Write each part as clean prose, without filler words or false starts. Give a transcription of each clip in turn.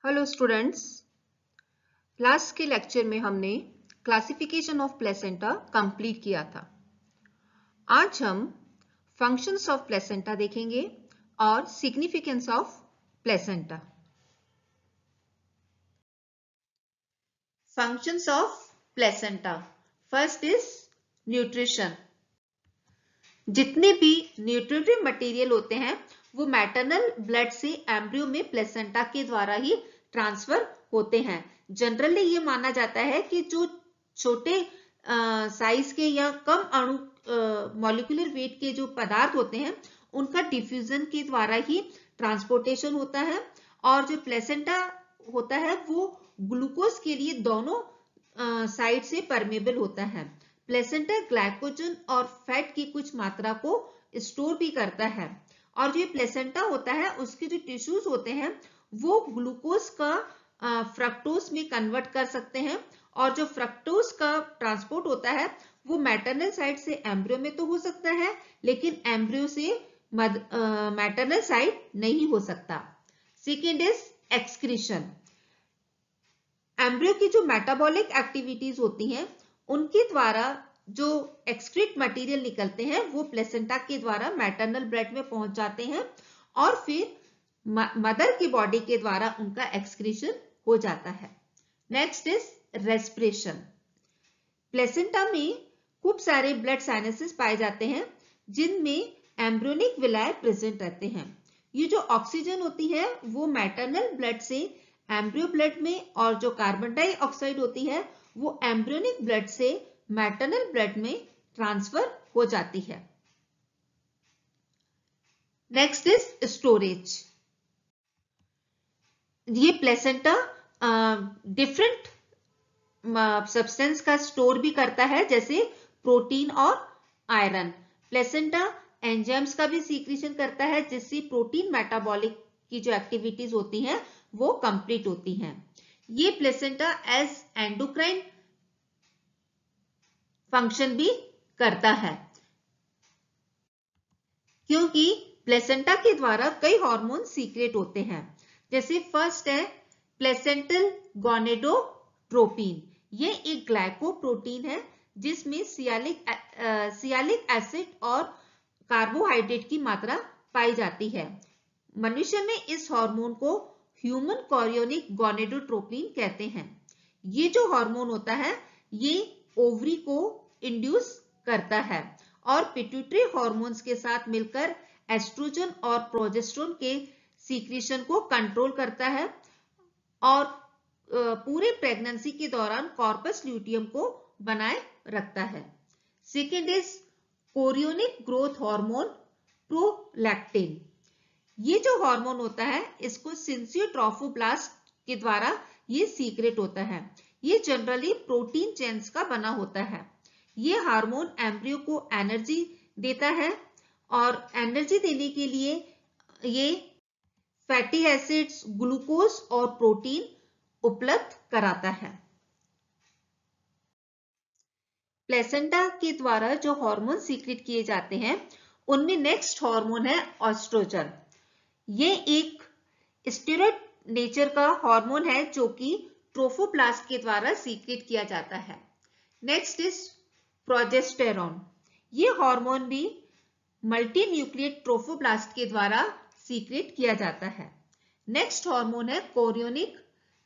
Hello students, last के lecture में हमने क्लासिफिकेशन ऑफ प्लेसेंटा कंप्लीट किया था। आज हम फंक्शंस ऑफ प्लेसेंटा देखेंगे और significance of placenta. Functions of placenta, first is nutrition. जितने भी न्यूट्रिटिव मटेरियल होते हैं वो मैटरनल ब्लड से एम्ब्रियो में प्लेसेंटा के द्वारा ही ट्रांसफर होते हैं। जनरली ये माना जाता है कि जो छोटे साइज के या कम अणु मॉलिक्यूलर वेट के जो पदार्थ होते हैं उनका डिफ्यूजन के द्वारा ही ट्रांसपोर्टेशन होता है, और जो प्लेसेंटा होता है वो ग्लूकोज के लिए दोनों साइड से परमेबल होता है। प्लेसेंटा ग्लाइकोजन और फैट की कुछ मात्रा को स्टोर भी करता है, और जो प्लेसेंटा होता है उसके जो टिश्यूज होते हैं वो ग्लूकोज का फ्रक्टोज में कन्वर्ट कर सकते हैं, और जो फ्रक्टोज का ट्रांसपोर्ट होता है वो मैटरनल साइड से एम्ब्रियो में तो हो सकता है, लेकिन एम्ब्रियो से मैटरनल साइड नहीं हो सकता। Second is excretion. एम्ब्रियो की जो मेटाबॉलिक एक्टिविटीज होती हैं उनके द्वारा जो एक्सक्रीट मटेरियल निकलते हैं वो प्लेसेंटा के द्वारा मैटरनल ब्लड में पहुंच जाते हैं, और फिर मदर की बॉडी के द्वारा उनका एक्सक्रीशन हो जाता है। Next is respiration. प्लेसेंटा में खूब सारे ब्लड साइनसेस पाए जाते हैं जिनमें एम्ब्रियोनिक विलाय प्रेजेंट रहते हैं। ये जो ऑक्सीजन होती है वो मैटरनल ब्लड से एम्ब्रियो ब्लड में, और जो कार्बन डाइऑक्साइड होती है वो एम्ब्रियोनिक ब्लड से मैटरनल ब्लड में ट्रांसफर हो जाती है। Next is storage. ये प्लेसेंटा डिफरेंट सब्सटेंस का स्टोर भी करता है, जैसे प्रोटीन और आयरन। प्लेसेंटा एंजाइम्स का भी सीक्रेशन करता है जिससे प्रोटीन मेटाबॉलिक की जो एक्टिविटीज होती हैं वो कंप्लीट होती हैं। ये प्लेसेंटा एज एंडोक्राइन फंक्शन भी करता है, क्योंकि प्लेसेंटा के द्वारा कई हार्मोन सीक्रेट होते हैं। जैसे फर्स्ट है प्लेसेंटल गोनेडोट्रोपिन। ये एक ग्लाइकोप्रोटीन है जिसमें सियालिक एसिड और कार्बोहाइड्रेट की मात्रा पाई जाती है। मनुष्य में इस हार्मोन को ह्यूमन कोरियोनिक गोनेडोट्रोपिन कहते हैं। ये जो हार्मोन होता है ये ओवरी को इंड्यूस करता है और पिट्यूटरी हार्मोन्स के साथ मिलकर एस्ट्रोजन और प्रोजेस्टेरोन के सीक्रेशन को कंट्रोल करता है, और पूरे प्रेगनेंसी के दौरान कॉर्पस ल्यूटियम को बनाए रखता है। Second is chorionic growth hormone prolactin. ये जो हार्मोन होता है इसको सिंसियोट्रोफोब्लास्ट के द्वारा ये सीक्रेट होता है। ये जनरली प्रोटीन चेन्स का बना होता है। ये हार्मोन एम्ब्रियो को एनर्जी देता है, और एनर्जी देने के लिए ये फैटी एसिड्स, ग्लूकोज और प्रोटीन उपलब्ध कराता है। प्लेसेंटा के द्वारा जो हार्मोन सीक्रेट किए जाते हैं उनमें नेक्स्ट हार्मोन है एस्ट्रोजन। ये एक स्टेरॉइड नेचर का हार्मोन है जो कि ट्रोफोप्लास्ट के द्वारा सीक्रेट किया जाता है। Next is progesterone. ये हार्मोन भी मल्टी न्यूक्लिएट ट्रोफोप्लास्ट के द्वारा सीक्रेट किया जाता है। नेक्स्ट हार्मोन है कोरियोनिक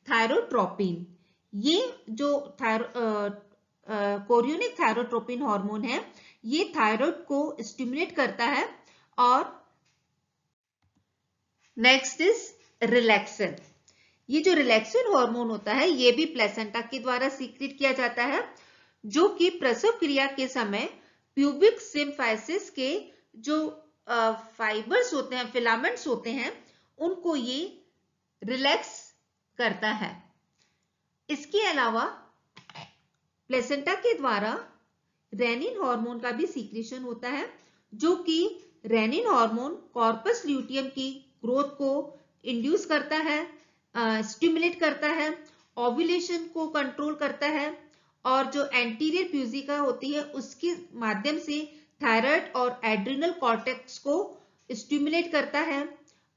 थायरोट्रोपिन। ये जो कोरियोनिक थायरोट्रोपिन हार्मोन है ये थायराइड को स्टिमुलेट करता है। और नेक्स्ट इज रिलैक्सिन। ये जो रिलैक्सिन हार्मोन होता है ये भी प्लेसेंटा के द्वारा सीक्रेट किया जाता है, जो कि प्रसव क्रिया के समय प्यूबिक सिम्फाइसिस के जो फाइबर्स होते हैं, फिलामेंट्स होते हैं, उनको ये रिलैक्स करता है। इसके अलावा प्लेसेंटा के द्वारा रेनिन हार्मोन का भी सीक्रेशन होता है, जो कि रेनिन हार्मोन कॉर्पस ल्यूटियम की ग्रोथ को इंड्यूस करता है, स्टिमुलेट करता है, ओव्यूलेशन को कंट्रोल करता है, और जो एंटीरियर प्यूजिका होती है उसके माध्यम से थायराइड और एड्रिनल कॉर्टेक्स को स्टिमुलेट करता है,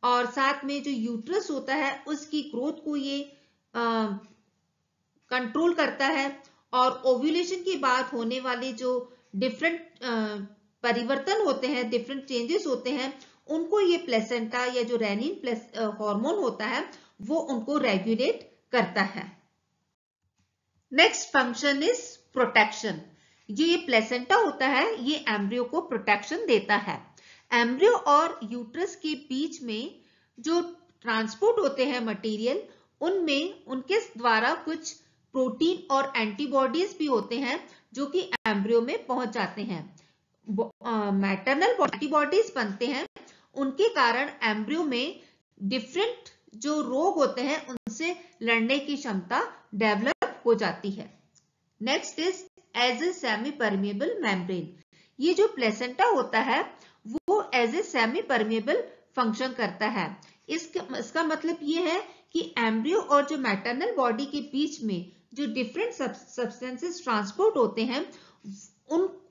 और साथ में जो यूट्रस होता है उसकी ग्रोथ को ये कंट्रोल करता है, और ओव्यूलेशन के बाद होने वाले जो डिफरेंट परिवर्तन होते हैं, डिफरेंट चेंजेस होते हैं, उनको ये प्लेसेंटा या जो रेनिन हार्मोन होता है वो उनको रेगुलेट करता है। Next function is protection. जो ये प्लेसेंटा होता है ये एम्ब्रियो को प्रोटेक्शन देता है। एम्ब्रियो और यूट्रस के बीच में जो ट्रांसपोर्ट होते हैं मटेरियल, उनमें उनके द्वारा कुछ प्रोटीन और एंटीबॉडीज भी होते हैं जो कि एम्ब्रियो में पहुंच जाते हैं। मैटरनल एंटीबॉडीज बनते हैं, उनके कारण एम्ब्रियो में डिफरेंट जो रोग होते हैं उनसे लड़ने की क्षमता डेवलप हो जाती है। Next is as a semi permeable membrane. ये जो प्लेसेंटा होता है वो as a semi permeable function करता है। इसका मतलब ये है कि एम्ब्रियो और जो मैटरनल बॉडी के बीच में जो डिफरेंट सब्सटेंसेस ट्रांसपोर्ट होते हैं,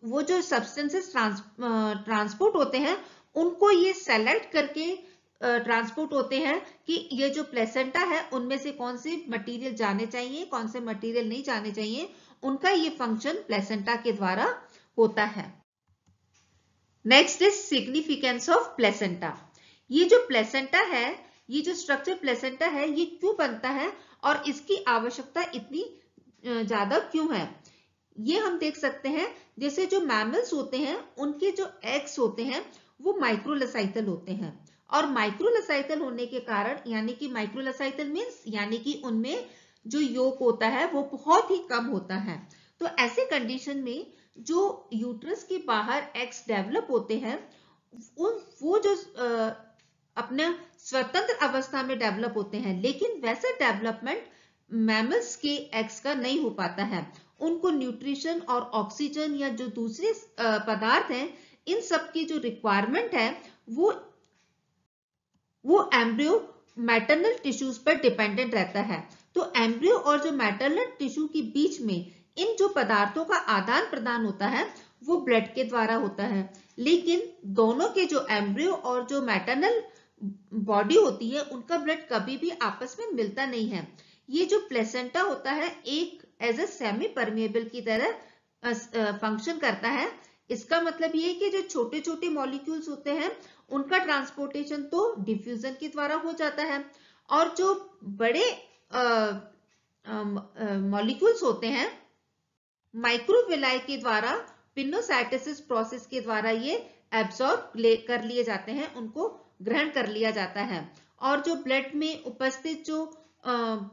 वो जो सब्सटेंसेस ट्रांसपोर्ट होते हैं उनको ये सेलेक्ट करके ट्रांसपोर्ट होते हैं कि ये जो प्लेसेंटा है उनमें से कौन से मटेरियल जाने चाहिए, कौन से मटेरियल नहीं जाने चाहिए। उनका ये फंक्शन प्लेसेंटा के द्वारा होता है। Next is significance of placenta. ये जो प्लेसेंटा है, ये जो स्ट्रक्चर प्लेसेंटा है, ये क्यों बनता है और इसकी आवश्यकता इतनी ज्यादा क्यों है, ये हम देख सकते हैं। जैसे जो मैमल्स होते हैं उनके जो एग्स होते हैं वो माइक्रोलेसाइटल होते हैं, और माइक्रोलेसाइटल होने के कारण, यानी कि माइक्रोलेसाइटल मीन्स यानी कि उनमें जो योक होता है वो बहुत ही कम होता है। तो ऐसे कंडीशन में जो यूट्रस के बाहर एग्स डेवलप होते हैं वो जो अपने स्वतंत्र अवस्था में डेवलप होते हैं, लेकिन वैसा डेवलपमेंट मैमल्स के एग्स का नहीं हो पाता है। उनको न्यूट्रिशन और ऑक्सीजन या जो दूसरे पदार्थ हैं, इन सब की जो रिक्वायरमेंट है वो एम्ब्रियो मैटरनल टिश्यूज पर डिपेंडेंट रहता है। तो एम्ब्रियो और जो मैटरनल टिश्यू के बीच में इन जो पदार्थों का आदान प्रदान होता है वो ब्लड के द्वारा होता है, लेकिन दोनों के जो एम्ब्रियो और जो मैटरनल बॉडी होती है उनका ब्लड कभी भी आपस में मिलता नहीं है। ये जो प्लेसेंटा होता है एक एज ए सेमी परमेबल की तरह फंक्शन करता है। इसका मतलब ये है कि जो छोटे छोटे मॉलिक्यूल्स होते हैं उनका ट्रांसपोर्टेशन तो डिफ्यूजन के द्वारा हो जाता है, और जो बड़े मॉलिक्यूल्स होते हैं माइक्रोविलाई के द्वारा पिनोसाइटोसिस प्रोसेस के द्वारा ये एब्सॉर्ब कर लिए जाते हैं, उनको ग्रहण कर लिया जाता है। और जो ब्लड में उपस्थित जो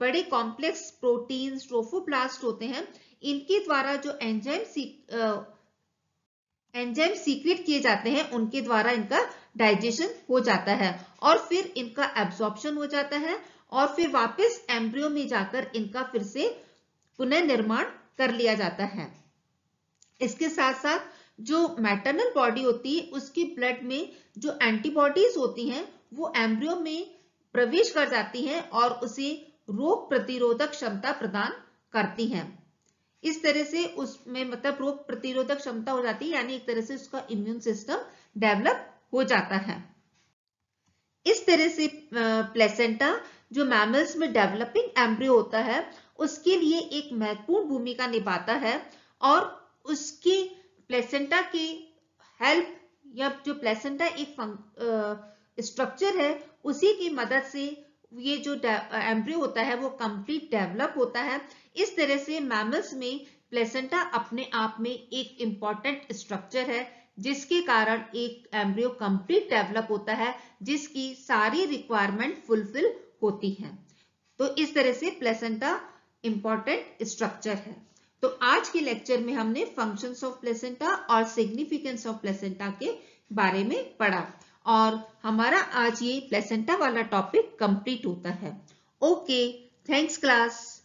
बड़े कॉम्प्लेक्स प्रोटीन्स ट्रोफोप्लास्ट होते हैं, इनके द्वारा जो एंजाइम सीक्रेट किए जाते हैं उनके द्वारा इनका डाइजेशन हो जाता है, और फिर इनका एब्जॉर्प्शन हो जाता है, और फिर वापस एम्ब्रियो में जाकर इनका फिर से पुनर्निर्माण कर लिया जाता है। इसके साथ साथ जो मैटरनल बॉडी होती है उसकी ब्लड में जो एंटीबॉडीज होती हैं वो एम्ब्रियो में प्रवेश कर जाती हैं और उसे रोग प्रतिरोधक क्षमता प्रदान करती हैं। इस तरह से उसमें मतलब रोग प्रतिरोधक क्षमता हो जाती है, यानी एक तरह से उसका इम्यून सिस्टम डेवलप हो जाता है। इस तरह से प्लेसेंटा जो मैमल्स में डेवलपिंग एम्ब्रियो होता है उसके लिए एक महत्वपूर्ण भूमिका निभाता है, और उसकी प्लेसेंटा की हेल्प या जो प्लेसेंटा एक स्ट्रक्चर है उसी की मदद से ये जो एम्ब्रियो होता है वो कंप्लीट डेवलप होता है। इस तरह से मैमल्स में प्लेसेंटा अपने आप में एक इम्पॉर्टेंट स्ट्रक्चर है जिसके कारण एक एम्ब्रियो कंप्लीट डेवलप होता है, जिसकी सारी रिक्वायरमेंट फुलफिल होती है। तो इस तरह से प्लेसेंटा इंपॉर्टेंट स्ट्रक्चर है। तो आज के लेक्चर में हमने फंक्शंस ऑफ प्लेसेंटा और सिग्निफिकेंस ऑफ प्लेसेंटा के बारे में पढ़ा, और हमारा आज ये प्लेसेंटा वाला टॉपिक कंप्लीट होता है। Okay, thanks class.